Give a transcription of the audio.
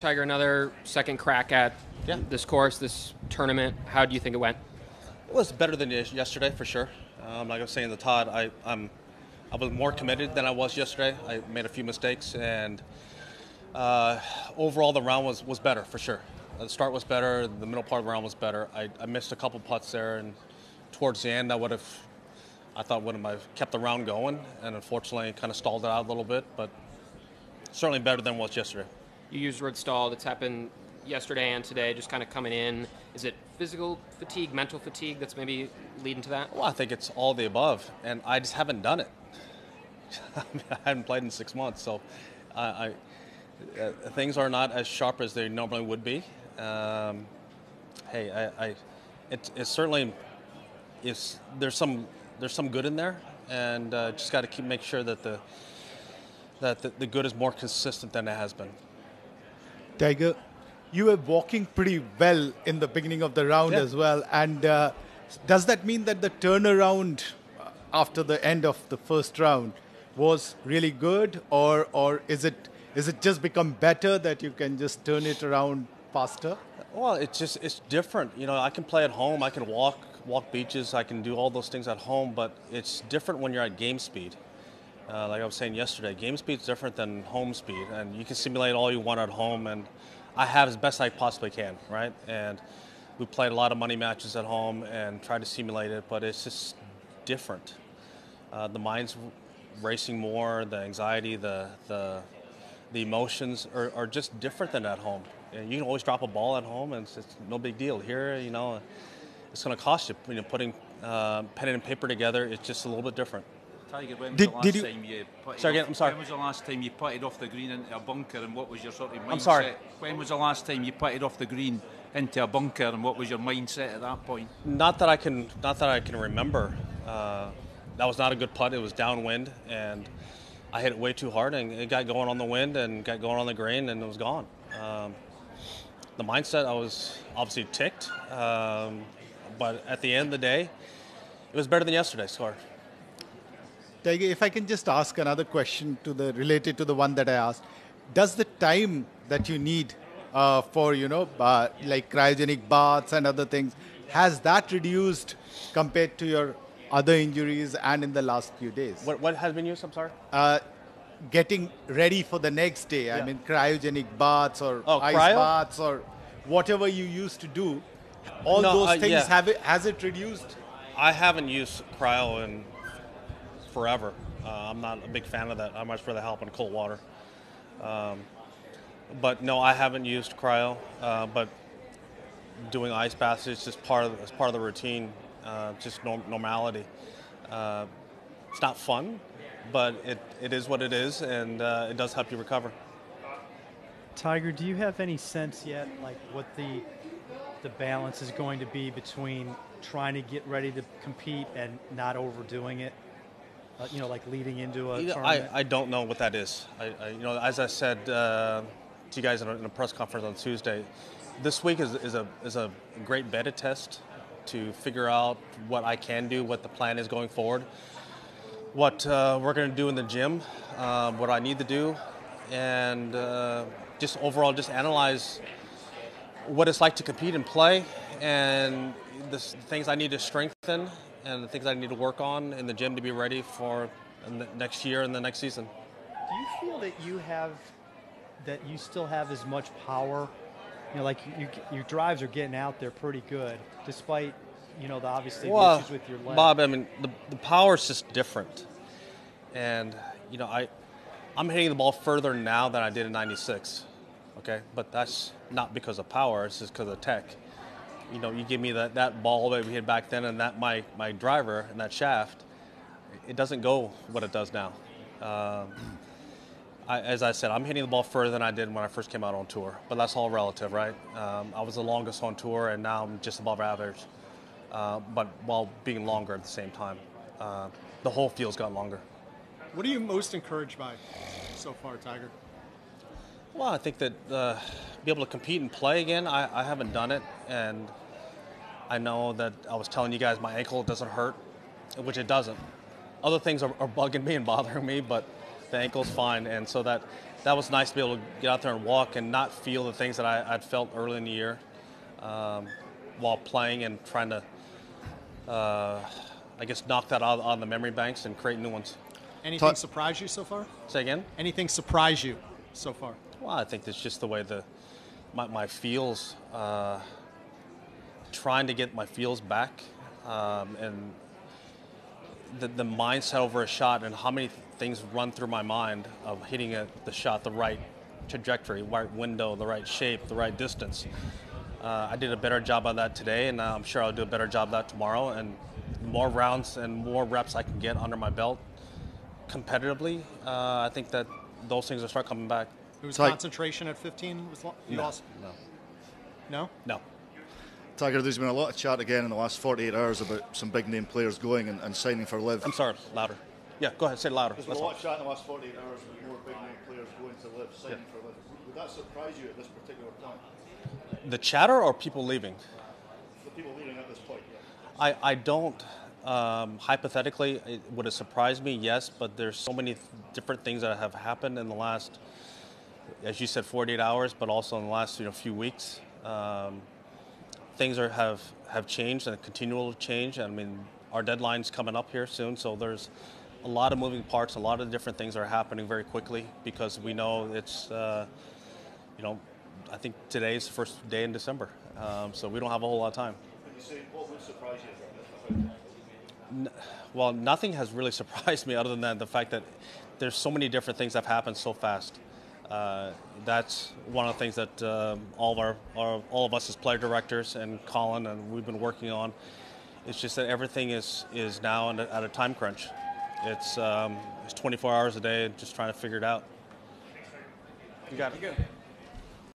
Tiger, another second crack at this course, this tournament. How do you think it went? It was better than yesterday, for sure. Like I was saying to Todd, I was more committed than I was yesterday. I made a few mistakes, and overall the round was better, for sure. The start was better, the middle part of the round was better. I missed a couple putts there, and towards the end I thought would have kept the round going, and unfortunately kind of stalled it out a little bit, but certainly better than it was yesterday. You used the word stall. That's happened yesterday and today, just kind of coming in. Is it physical fatigue, mental fatigue that's maybe leading to that? Well, I think it's all the above, and I just haven't done it. I haven't played in 6 months, so things are not as sharp as they normally would be. It certainly is. There's some good in there, and just got to make sure that the good is more consistent than it has been. Tiger, you were walking pretty well in the beginning of the round as well. And does that mean that the turnaround after the end of the first round was really good? Or is it just become better that you can just turn it around faster? Well, it's different. You know, I can play at home. I can walk beaches. I can do all those things at home. But it's different when you're at game speed. Like I was saying yesterday, game speed is different than home speed, and you can simulate all you want at home, and I have as best I possibly can, right? And we played a lot of money matches at home and tried to simulate it, but it's just different. The mind's racing more, the anxiety, the emotions are just different than at home. And you can always drop a ball at home, and it's no big deal. Here, you know, it's going to cost you. You know, putting pen and paper together, it's just a little bit different. Tiger, when was the last time you putted Sorry, again, I'm sorry. When was the last time you putted off the green into a bunker, and what was your sort of mindset? I'm sorry. When was the last time you putted off the green into a bunker, and what was your mindset at that point? Not that I can remember. That was not a good putt. It was downwind, and I hit it way too hard, and it got going on the wind and got going on the green, and it was gone. The mindset, I was obviously ticked, but at the end of the day, it was better than yesterday's score. Tiger, if I can just ask another question related to the one that I asked, does the time that you need for like cryogenic baths and other things, has that reduced compared to your other injuries and in the last few days? What has been used? I'm sorry. Getting ready for the next day. Yeah. I mean, cryogenic baths or ice baths or whatever you used to do. All those things has it reduced? I haven't used cryo in forever. I'm not a big fan of that. I much rather help in cold water. But no, I haven't used cryo. But doing ice baths is just part of the routine. Just normality. It's not fun, but it is what it is, and it does help you recover. Tiger, do you have any sense yet, like what the balance is going to be between trying to get ready to compete and not overdoing it? Like leading into a tournament? I don't know what that is. As I said to you guys in a press conference on Tuesday, this week is a great beta test to figure out what I can do, what the plan is going forward, what we're going to do in the gym, what I need to do, and just overall just analyze what it's like to compete and play, and the things I need to strengthen and the things I need to work on in the gym to be ready for next year and the next season. Do you feel that you still have as much power? Like your drives are getting out there pretty good, despite the issues with your leg. Bob, I mean the power is just different, and I'm hitting the ball further now than I did in '96. Okay, but that's not because of power; it's just because of tech. You give me that ball that we hit back then, and that my driver and that shaft, it doesn't go what it does now. As I said, I'm hitting the ball further than I did when I first came out on tour, but that's all relative, right? I was the longest on tour, and now I'm just above average, but while being longer at the same time. The whole field's got longer. What are you most encouraged by so far, Tiger? Well, I think that be able to compete and play again, I haven't done it, and I know that I was telling you guys my ankle doesn't hurt, which it doesn't. Other things are bugging me and bothering me, but the ankle's fine, and so that that was nice to be able to get out there and walk and not feel the things that I'd felt early in the year while playing and trying to, I guess, knock that out on the memory banks and create new ones. Anything surprise you so far? Say again? Anything surprise you so far? Well, I think it's just the way my feels, trying to get my feels back, and the mindset over a shot and how many things run through my mind of hitting the shot the right trajectory, right window, the right shape, the right distance. I did a better job on that today, and I'm sure I'll do a better job of that tomorrow. And more rounds and more reps I can get under my belt competitively, I think that those things will start coming back. It was concentration at 15? No. No? No. Tiger, there's been a lot of chat again in the last 48 hours about some big name players going and signing for LIV. I'm sorry, louder. Yeah, go ahead, say it louder. There's been a lot of chat in the last 48 hours about more big name players going to LIV, signing for LIV. Would that surprise you at this particular point? The chatter or people leaving? The people leaving at this point, yeah. I don't. Hypothetically, would it surprise me? Yes, but there's so many different things that have happened in the last, as you said, 48 hours, but also in the last few weeks. Things have changed and continue to change. I mean, our deadline's coming up here soon, so there's a lot of moving parts, a lot of different things are happening very quickly because we know it's, I think today is the first day in December, so we don't have a whole lot of time. Could you say what would surprise you? Well, nothing has really surprised me other than the fact that there's so many different things that have happened so fast. That's one of the things that all of us as player directors and Colin and we've been working on. It's just that everything is now at a time crunch. It's 24 hours a day, just trying to figure it out. You got it.